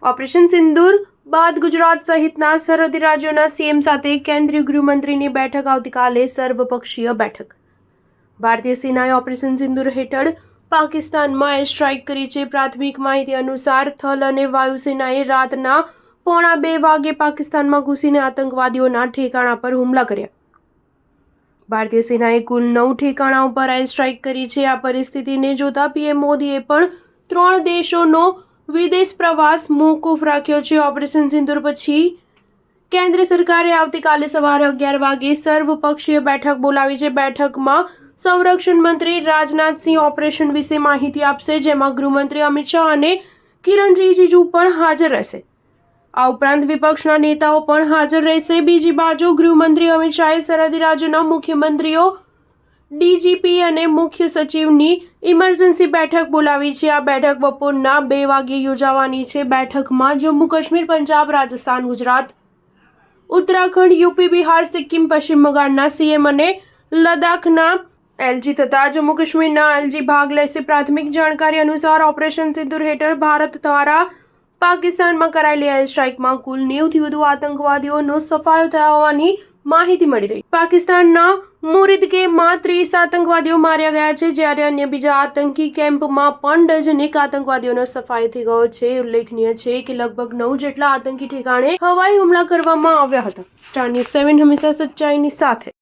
Operation સિંદૂર બાદ ગુજરાત સહિતના સરહદી રાજ્યોના સીએમ સાથે કેન્દ્રીય ગૃહમંત્રીની બેઠક આવતીકાલે સર્વપક્ષીય બેઠક. ભારતીય સેનાએ ઓપરેશન સિંદૂર હેઠળ પાકિસ્તાનમાં એર સ્ટ્રાઇક કરી છે. પ્રાથમિક માહિતી અનુસાર થલ અને વાયુસેનાએ રાતના 1:45 વાગે પાકિસ્તાનમાં ઘૂસીને આતંકવાદીઓના ઠેકાણા પર હુમલા કર્યા. ભારતીય સેનાએ કુલ 9 ઠેકાણા ઉપર એર સ્ટ્રાઇક કરી છે. આ પરિસ્થિતિને જોતા પીએમ મોદીએ પણ 3 દેશોનો વિદેશ પ્રવાસ મોકૂફ રાખ્યો છે. ઓપરેશન સિંદૂર પછી કેન્દ્ર સરકારે આવતીકાલે સવારે 11 વાગે સર્વપક્ષીય બેઠક બોલાવી છે. બેઠકમાં સંરક્ષણ મંત્રી રાજનાથસિંહ ઓપરેશન વિશે માહિતી આપશે, જેમાં ગૃહમંત્રી અમિત શાહ અને કિરણ રિજિજુ પણ હાજર રહેશે. આ ઉપરાંત વિપક્ષના નેતાઓ પણ હાજર રહેશે. બીજી બાજુ ગૃહમંત્રી અમિત શાહે સરહદી રાજ્યોના મુખ્યમંત્રીઓ, ડીજીપી અને મુખ્ય સચિવની ઇમરજન્સી બેઠક બોલાવી છે. આ બેઠક બપોરના 2 વાગે યોજાવાની છે. બેઠકમાં જમ્મુ કાશ્મીર, પંજાબ, રાજસ્થાન, ગુજરાત, ઉત્તરાખંડ, યુપી, બિહાર, સિક્કિમ, પશ્ચિમ બંગાળના સીએમ અને લદ્દાખના એલજી તથા જમ્મુ કાશ્મીરના એલજી ભાગ લેશે. પ્રાથમિક જાણકારી અનુસાર ઓપરેશન સિંદૂર હેઠળ ભારત દ્વારા પાકિસ્તાનમાં કરાયેલી એર સ્ટ્રાઇકમાં કુલ 90 થી વધુ આતંકવાદીઓનો સફાયો થયો હોવાની માહિતી મળી રહી. પાકિસ્તાનના મુરીદકેમાં 30 આતંકવાદીઓ માર્યા ગયા છે, જ્યારે અન્ય બીજા આતંકી કેમ્પમાં પણ ડઝનેક આતંકવાદીઓનો સફાયો થઈ ગયો છે. ઉલ્લેખનીય છે કે લગભગ 9 જેટલા આતંકી ઠેકાણે હવાઈ હુમલા કરવામાં આવ્યા હતા. સ્ટાર ન્યૂઝ 7 હંમેશા સચ્ચાઈની સાથે.